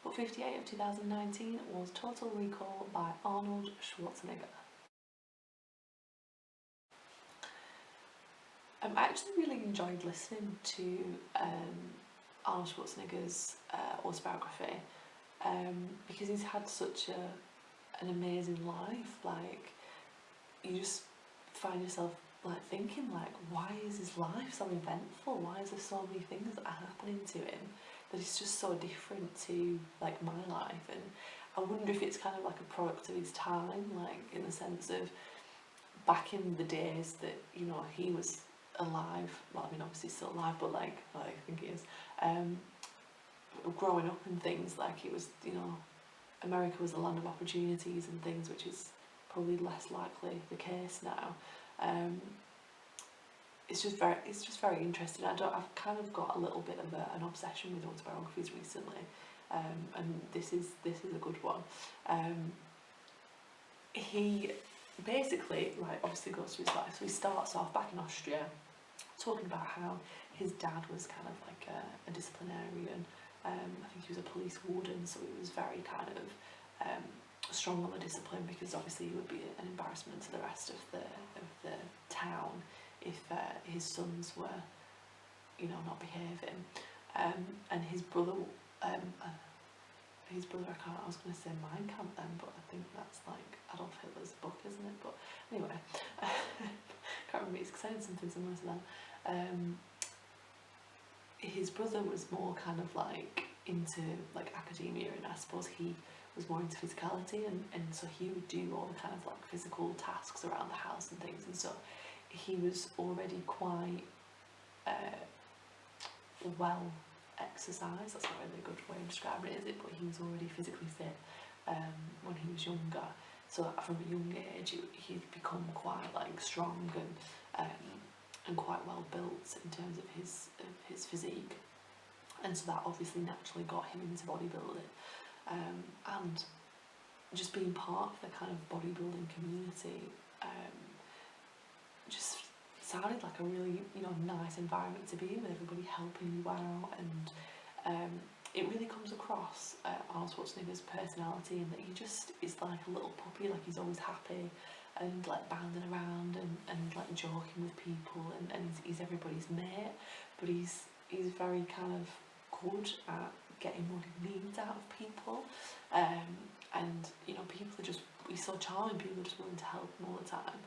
but 58 of 2019 was Total Recall by Arnold Schwarzenegger. I actually really enjoyed listening to Arnold Schwarzenegger's autobiography because he's had such an amazing life. Like, you just find yourself like thinking, like, why is his life so eventful? Why is there so many things that are happening to him that it's just so different to like my life? And I wonder if it's kind of like a product of his time, like in the sense of back in the days that, you know, he was alive. Well, I mean, obviously he's still alive, but like I think he is. Growing up and things, like, it was, you know, America was the land of opportunities and things, which is probably less likely the case now. It's just very interesting. I've kind of got a little bit of an obsession with autobiographies recently, and this is a good one. He basically, like, obviously goes through his life. So he starts off back in Austria, talking about how his dad was kind of like a disciplinarian. I think he was a police warden, so he was very kind of strong on the discipline, because obviously he would be an embarrassment to the rest of the town if his sons were, you know, not behaving. And his brother, I was going to say Mein Kampf then, but I think that's like Adolf Hitler's book, isn't it? But anyway, can't remember, he's saying something similar to that. His brother was more kind of like into like academia, and I suppose he was more into physicality, and so he would do all the kind of like physical tasks around the house and things, and so he was already quite well exercised. That's not really a good way of describing it, is it? But he was already physically fit when he was younger, so from a young age he'd become quite like strong and quite well built in terms of his physique, and so that obviously naturally got him into bodybuilding. And just being part of the kind of bodybuilding community just sounded like a really, you know, nice environment to be in, with everybody helping you out, and it really comes across Arnold Schwarzenegger's personality, in that he just is like a little puppy. Like, he's always happy and like bounding around and like joking with people, and he's everybody's mate, but he's very kind of good at getting what he needs out of people, and you know, he's so charming, people are just willing to help him all the time.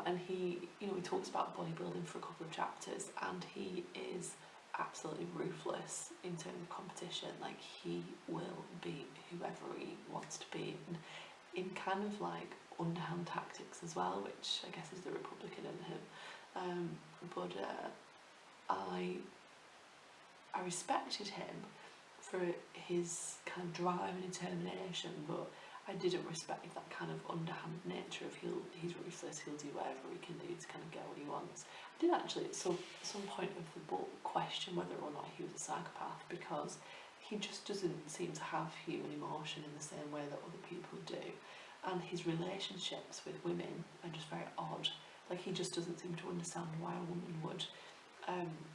And he, you know, he talks about bodybuilding for a couple of chapters, and he is absolutely ruthless in terms of competition. Like, he will beat whoever he wants to beat, and in kind of like underhand tactics as well, which I guess is the Republican in him. But I respected him for his kind of drive and determination, but I didn't respect that kind of underhand nature of he's ruthless, he'll do whatever he can do to kind of get what he wants. I did actually at some point of the book question whether or not he was a psychopath, because he just doesn't seem to have human emotion in the same way that other people do, and his relationships with women are just very odd. Like, he just doesn't seem to understand why a woman would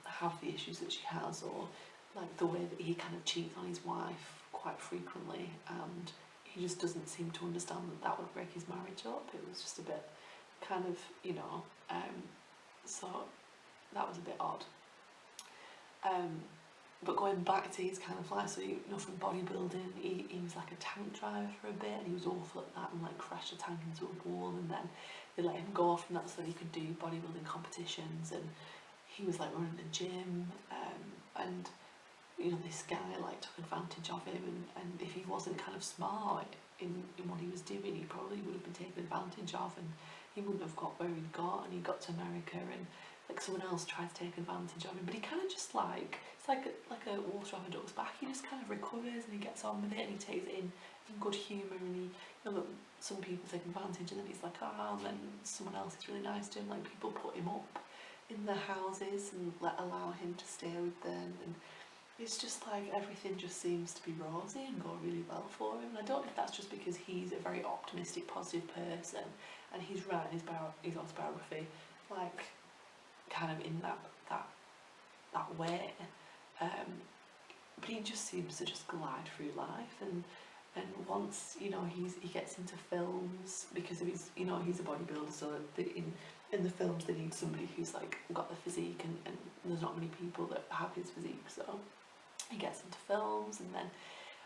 have the issues that she has, or like the way that he kind of cheats on his wife quite frequently, and he just doesn't seem to understand that would break his marriage up. It was just a bit kind of, you know, so that was a bit odd. But going back to his kind of life, so, you know, from bodybuilding, he was like a tank driver for a bit, and he was awful at that, and like crashed a tank into a wall, and then they let him go from that so that he could do bodybuilding competitions, and he was like running the gym, and you know, this guy like took advantage of him, and if he wasn't kind of smart in what he was doing, he probably would have been taken advantage of, and he wouldn't have got where he got, and he got to America, and like someone else tried to take advantage of him, but he kind of just like, it's like a water off a duck's back. He just kind of recovers and he gets on with it, and he takes it in good humour, and he, you know, some people take advantage, and then he's like, oh, and then someone else is really nice to him, like people put him up in their houses and allow him to stay with them, and it's just like everything just seems to be rosy and go really well for him. And I don't know if that's just because he's a very optimistic, positive person, and he's writing his autobiography like kind of in that way. but he just seems to just glide through life, and once, you know, he gets into films because of his, you know, he's a bodybuilder, so in the films they need somebody who's like got the physique, and there's not many people that have his physique, so he gets into films, and then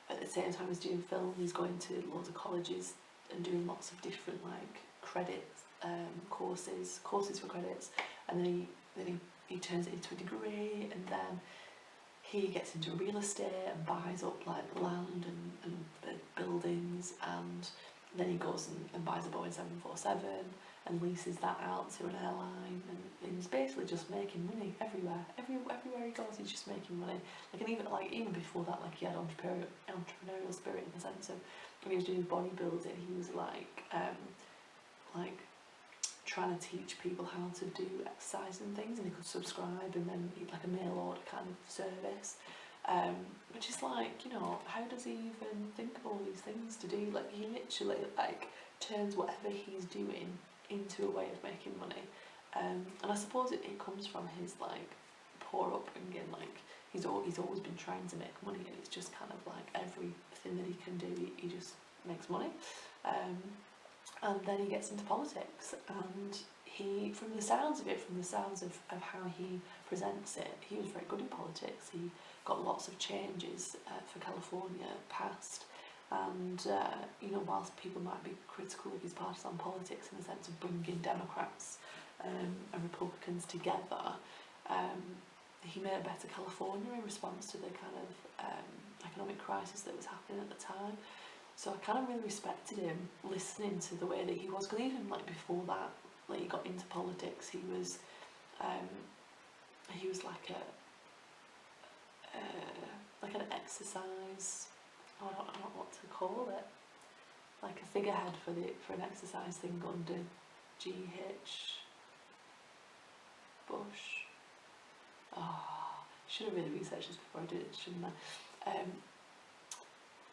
at the same time as doing film, he's going to loads of colleges and doing lots of different like credits, courses for credits, and then he turns it into a degree, and then he gets into real estate and buys up like land and buildings, and then he goes and buys a Boeing 747 and leases that out to an airline, and he's basically just making money everywhere he goes. He's just making money, and even before that, like, he had entrepreneurial spirit in the sense of when he was doing bodybuilding, he was like trying to teach people how to do exercise and things, and he could subscribe, and then he'd like a mail order kind of service, which is like, you know, how does he even think of all these things to do? Like, he literally like turns whatever he's doing into a way of making money, and I suppose it comes from his like poor upbringing. Like, he's always been trying to make money, and it's just kind of like everything that he can do, he just makes money. And then he gets into politics, and he, from the sounds of how he presents it, he was very good in politics. He got lots of changes for California passed, and you know, whilst people might be critical of his partisan politics in the sense of bringing Democrats and Republicans together, he made a better California in response to the kind of economic crisis that was happening at the time. So I kind of really respected him, listening to the way that he was, because even like before that, like, he got into politics, he was like an exercise, I don't know what to call it, like a figurehead for an exercise thing under G.H. Bush. Oh, should have really researched this before I did it, shouldn't I?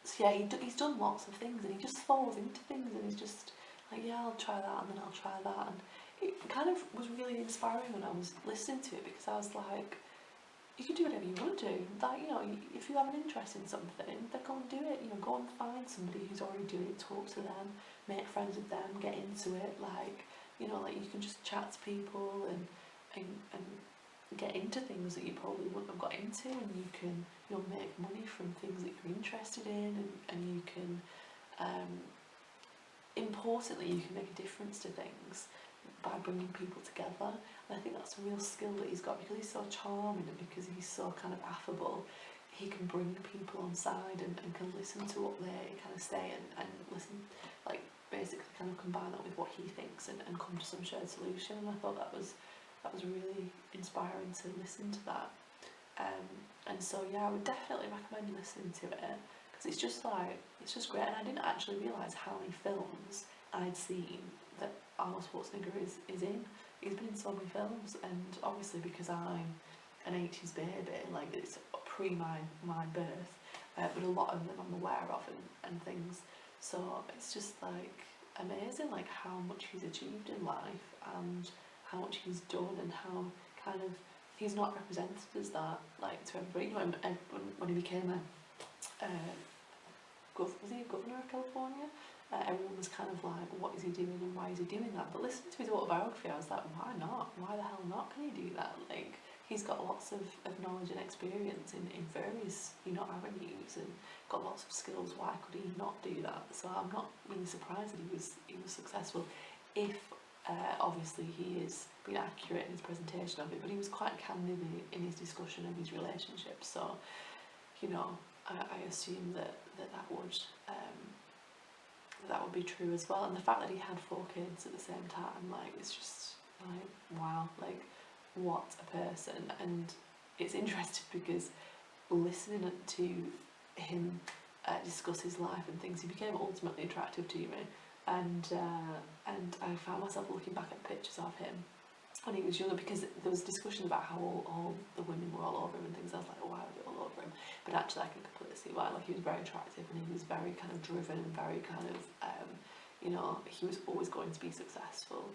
So yeah, he's done lots of things, and he just falls into things, and he's just like, yeah, I'll try that, and then I'll try that, and it kind of was really inspiring when I was listening to it, because I was like, you can do whatever you want to do. Like, you know, if you have an interest in something, then go and do it. You know, go and find somebody who's already doing it, talk to them, make friends with them, get into it. Like, you know, like, you can just chat to people and get into things that you probably wouldn't have got into, and you can, you know, make money from things that you're interested in, and you can, importantly, you can make a difference to things by bringing people together. And I think that's a real skill that he's got, because he's so charming and because he's so kind of affable. He can bring people on side and can listen to what they kind of say, and listen, like, basically kind of combine that with what he thinks, and come to some shared solution. And I thought that was really inspiring to listen to that. And so yeah, I would definitely recommend listening to it, because it's just great. And I didn't actually realise how many films I'd seen that Arnold Schwarzenegger is in. He's been in so many films, and obviously because I'm an 80s baby, like, it's pre my birth, but a lot of them I'm aware of and things. So it's just like amazing, like, how much he's achieved in life, and how much he's done, and how kind of he's not represented as that, like, to everybody. You know, when he became was he a governor of California? Everyone was kind of like, what is he doing and why is he doing that? But listening to his autobiography, I was like, why not? Why the hell not can he do that? Like, he's got lots of knowledge and experience in various, you know, avenues, and got lots of skills. Why could he not do that? So I'm not really surprised that he was successful, if obviously he is being accurate in his presentation of it, but he was quite candid in his discussion of his relationships. So, you know, I assume that would be true as well. And the fact that he had 4 kids at the same time, like, it's just like, wow, like, what a person. And it's interesting because listening to him discuss his life and things, he became ultimately attractive to me, and I found myself looking back at pictures of him when he was younger, because there was discussion about how all the women were all over him and things. I was like, oh, why were they all over him? But actually I can completely see why. Like, he was very attractive, and he was very kind of driven, and very kind of, you know, he was always going to be successful.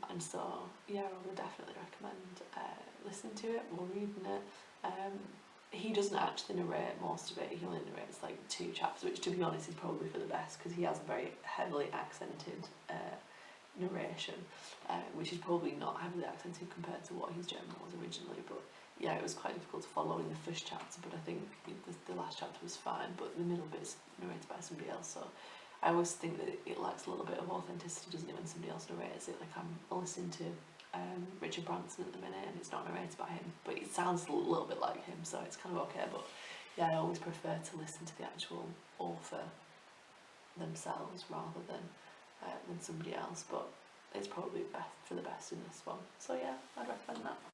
And so, yeah, I would definitely recommend listening to it or reading it. he doesn't actually narrate most of it. He only narrates like 2 chapters, which to be honest is probably for the best, because he has a very heavily accented narration, which is probably not heavily accented compared to what his German was originally. But yeah, it was quite difficult to follow in the first chapter, but I think the last chapter was fine, but the middle bit's narrated by somebody else, so I always think that it lacks a little bit of authenticity, doesn't it, when somebody else narrates it. Like I'm listening to Richard Branson at the minute, and it's not narrated by him, but it sounds a little bit like him, so it's kind of okay. But yeah, I always prefer to listen to the actual author themselves rather than somebody else. But it's probably best for the best in this one. So yeah, I'd recommend that.